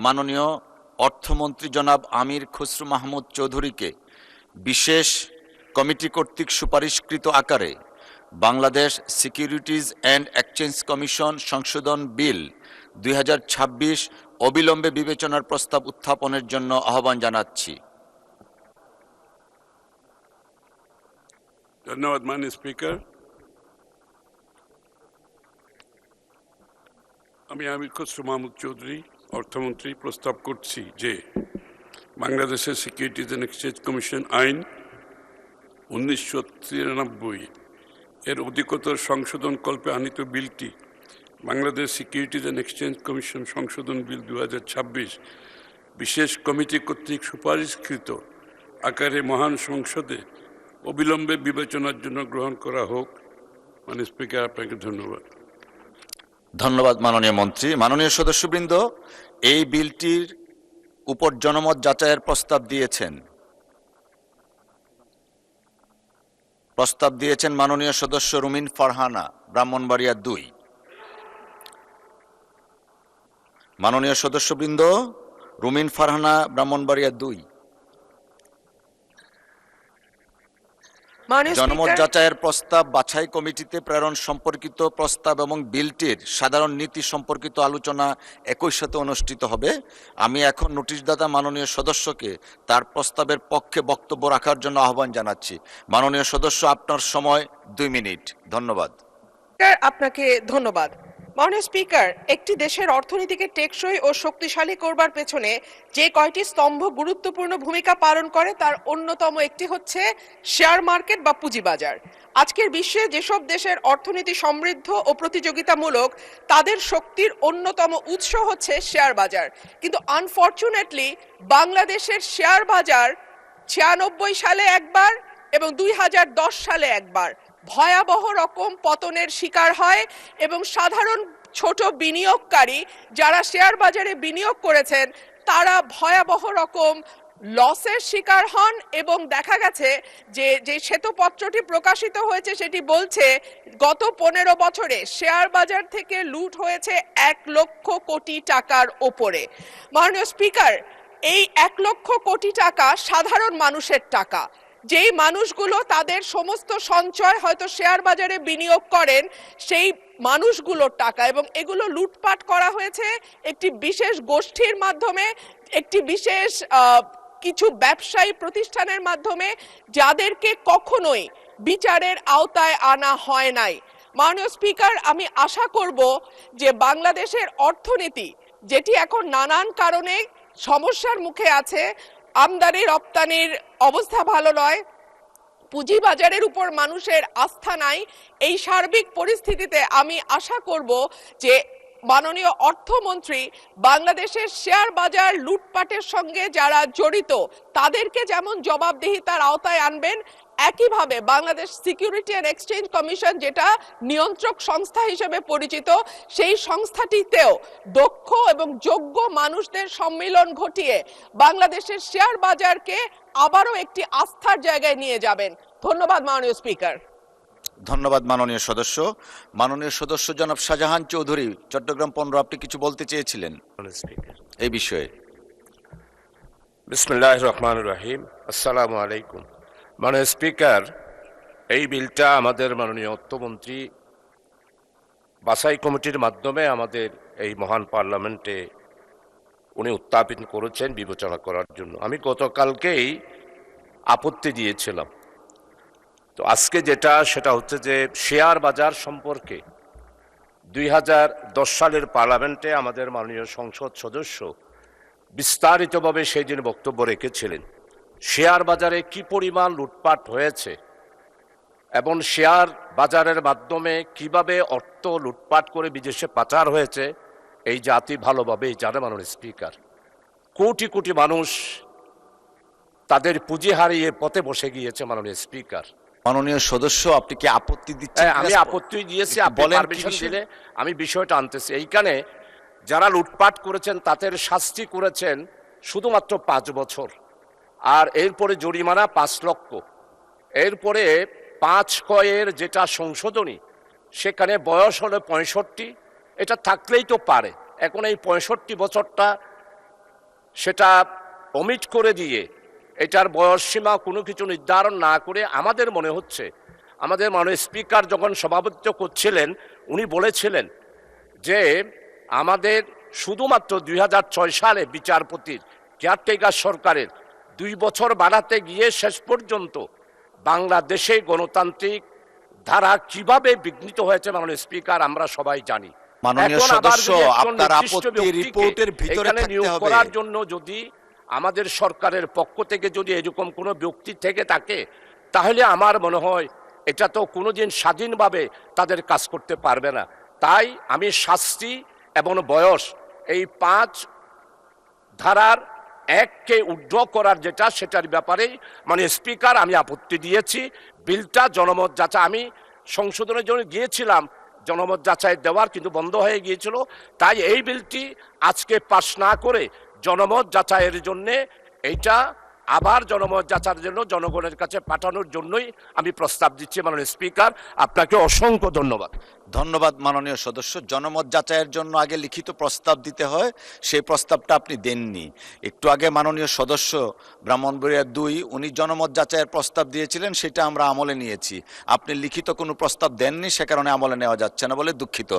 মাননীয় অর্থমন্ত্রী জনাব আমির খসরু মাহমুদ চৌধুরীকে বিশেষ কমিটি কর্তৃক সুপারিশকৃত আকারে Bangladesh securities and exchange commission সংশোধন বিল 2026 অবিলম্বে বিবেচনার প্রস্তাব উত্থাপনের জন্য আহ্বান জানাচ্ছি। ধন্যবাদ মাননীয় স্পিকার। আমি আমির খসরু মাহমুদ চৌধুরী অর্থমন্ত্রী প্রস্তাব করছি যে বাংলাদেশের সিকিউরিটিজ অ্যান্ড এক্সচেঞ্জ কমিশন আইন 1993 এর অধিকতর সংশোধন কল্পে আনিত বিলটি Bangladesh securities and exchange commission সংশোধন বিল 2026 বিশেষ কমিটি কর্তৃক সুপারিশকৃত আকারে মহান সংসদে অবিলম্বে বিবেচনার জন্য গ্রহণ করা হোক। মাননীয় স্পিকার, আপনাকে ধন্যবাদ। ধন্যবাদ মাননীয় মন্ত্রী। মাননীয় সদস্যবৃন্দ, এই বিলটির উপর জনমত যাচাইয়ের প্রস্তাব দিয়েছেন মাননীয় সদস্য রুমিন ফারহানা, ব্রাহ্মণবাড়িয়া 2। মাননীয় সদস্যবৃন্দ, রুমিন ফারহানা, ব্রাহ্মণবাড়িয়া 2। জনমত যাচাইয়ের প্রস্তাব বাছাই কমিটিতে প্রেরণ সম্পর্কিত প্রস্তাব এবং বিলটির সাধারণ নীতি সম্পর্কিত আলোচনা একই সাথে অনুষ্ঠিত হবে। আমি এখন নোটিশদাতা মাননীয় সদস্যকে তার প্রস্তাবের পক্ষে বক্তব্য রাখার জন্য আহ্বান জানাচ্ছি। মাননীয় সদস্য, আপনার সময় 2 মিনিট। ধন্যবাদ। আপনাকে ধন্যবাদ। মাননীয় স্পিকার, একটি দেশের অর্থনীতিকে টেকসই ও শক্তিশালী করবার পেছনে যে কয়টি স্তম্ভ গুরুত্বপূর্ণ ভূমিকা পালন করে তার অন্যতম একটি হচ্ছে শেয়ার মার্কেট বা পুঁজিবাজার। আজকের বিশ্বে যেসব দেশের অর্থনীতি সমৃদ্ধ ও প্রতিযোগিতামূলক তাদের শক্তির অন্যতম উৎস হচ্ছে শেয়ার বাজার, কিন্তু আনফরচুনেটলি বাংলাদেশের শেয়ার বাজার 96 সালে একবার এবং 2010 সালে একবার ভয়াবহ রকম পতনের শিকার হয় এবং সাধারণ ছোট বিনিয়োগকারী যারা শেয়ার বাজারে বিনিয়োগ করেছেন তারা ভয়াবহ রকম লসের শিকার হন। এবং দেখা গেছে যে শ্বেতপত্রটি প্রকাশিত হয়েছে সেটি বলছে গত 15 বছরে শেয়ার বাজার থেকে লুট হয়েছে 1 লক্ষ কোটি টাকার ওপরে। মাননীয় স্পিকার, এই 1 লক্ষ কোটি টাকা সাধারণ মানুষের টাকা, যেই মানুষগুলো তাদের সমস্ত সঞ্চয় হয়তো শেয়ার বাজারে বিনিয়োগ করেন, সেই মানুষগুলোর টাকা, এবং এগুলো লুটপাট করা হয়েছে একটি বিশেষ গোষ্ঠীর মাধ্যমে, একটি বিশেষ কিছু ব্যবসায়ী প্রতিষ্ঠানের মাধ্যমে, যাদেরকে কখনোই বিচারের আওতায় আনা হয় নাই। মাননীয় স্পিকার, আমি আশা করব যে বাংলাদেশের অর্থনীতি, যেটি এখন নানান কারণে সমস্যার মুখে আছে, আমদানি রপ্তানির অবস্থা ভালো নয়, পুঁজিবাজারের উপর মানুষের আস্থা নাই, এই সার্বিক পরিস্থিতিতে আমি আশা করব যে মাননীয় অর্থমন্ত্রী বাংলাদেশের শেয়ার বাজার লুটপাটের সঙ্গে যারা জড়িত তাদেরকে যেমন জবাবদিহিতার আওতায় আনবেন, একইভাবে Bangladesh security and exchange commission, যেটা নিয়ন্ত্রক সংস্থা হিসেবে পরিচিত, সেই সংস্থাটিতেও দক্ষ এবং যোগ্য মানুষদের সম্মিলন ঘটিয়ে বাংলাদেশের শেয়ার বাজারকে আবারও একটি আস্থার জায়গায় নিয়ে যাবেন। ধন্যবাদ মাননীয় স্পিকার। ধন্যবাদ মাননীয় সদস্য। মাননীয় সদস্য জনাব শাহজাহান চৌধুরী, চট্টগ্রাম 15, আপনি কিছু বলতে চেয়েছিলেন এই বিষয়ে। বিসমিল্লাহির রহমানির রহিম। আসসালামু আলাইকুম। মাননীয় স্পিকার, এই বিলটা আমাদের মাননীয় অর্থমন্ত্রী বাছাই কমিটির মাধ্যমে আমাদের এই মহান পার্লামেন্টে উনি উত্থাপন করেছেন বিবেচনা করার জন্য। আমি গতকালকেই আপত্তি দিয়েছিলাম। তো আজকে সেটা হচ্ছে যে শেয়ার বাজার সম্পর্কে 2010 সালের পার্লামেন্টে আমাদের মাননীয় সংসদ সদস্য বিস্তারিতভাবে সেই দিন বক্তব্য রেখেছিলেন। শেয়ার বাজারে কি পরিমাণ লুটপাট হয়েছে এবং শেয়ার বাজারের মাধ্যমে কিভাবে অর্থ লুটপাট করে বিদেশে পাচার হয়েছে এই জাতি ভালোভাবেই জানে। মাননীয় স্পিকার, কোটি কোটি মানুষ তাদের পুঁজি হারিয়ে পথে বসে গিয়েছে। মাননীয় স্পিকার, মাননীয় সদস্য, আপনি কি আপত্তি দিচ্ছেন? আমি আপত্তি দিয়েছি, আপনি পারমিশন দিলে আমি বিষয়টা আনতেছি। এইখানে যারা লুটপাট করেছেন তাদের শাস্তি করেছেন শুধুমাত্র 5 বছর, আর এরপরে জরিমানা 5 লক্ষ। এরপরে 5 যেটা সংশোধনী, সেখানে বয়স হলো 65, এটা থাকলেই তো পারে। এখন এই 65 বছরটা সেটা অমিট করে দিয়ে এটার বয়স সীমা কোনো কিছু নির্ধারণ না করে আমাদের মনে হচ্ছে, আমাদের মাননীয় স্পিকার যখন সভাপতিত্ব করছিলেন উনি বলেছিলেন যে আমাদের শুধুমাত্র 2006 সালে বিচারপতির কেয়ারটেকার সরকারের 2 বছর বাড়াতে গিয়ে শেষ পর্যন্ত বাংলাদেশে গণতান্ত্রিক ধারা কিভাবে বিঘ্নিত হয়েছে মাননীয় স্পিকার আমরা সবাই জানি। মাননীয় এখন আবার সদস্য, যদি একজন আপনার নির্দিষ্ট আপত্তি ব্যক্তিকে রিপোর্টের ভিতরে এখানে থাকতে নিয়োগ হবে। করার জন্য যদি আমাদের সরকারের পক্ষ থেকে যদি এরকম কোনো ব্যক্তি থেকে থাকে তাহলে আমার মনে হয় এটা তো কোনোদিন স্বাধীনভাবে তাদের কাজ করতে পারবে না। তাই আমি শাস্তি এবং বয়স এই 5 ধারার 1কে উইথড্র করার যেটা সেটার ব্যাপারেই মানে স্পিকার আমি আপত্তি দিয়েছি। বিলটা জনমত যাচাই আমি সংশোধনের জন্য গিয়েছিলাম, জনমত যাচাই দেওয়ার কিন্তু বন্ধ হয়ে গিয়েছিল। তাই এই বিলটি আজকে পাশ না করে জনমত যাচাইয়ের জন্যে এইটা আবার জনমত যাচাইয়ের জন্য জনগণের কাছে পাঠানোর জন্যই আমি প্রস্তাব দিচ্ছি। মাননীয় স্পিকার, আপনাকে অসংখ্য ধন্যবাদ। ধন্যবাদ মাননীয় সদস্য। জনমত যাচাইয়ের জন্য আগে লিখিত প্রস্তাব দিতে হয়, সেই প্রস্তাবটা আপনি দেননি। একটু আগে মাননীয় সদস্য ব্রাহ্মণবাড়িয়া 2 উনি জনমত যাচাইয়ের প্রস্তাব দিয়েছিলেন, সেটা আমরা আমলে নিয়েছি। আপনি লিখিত কোনো প্রস্তাব দেননি, সে কারণে আমলে নেওয়া যাচ্ছে না বলে দুঃখিত।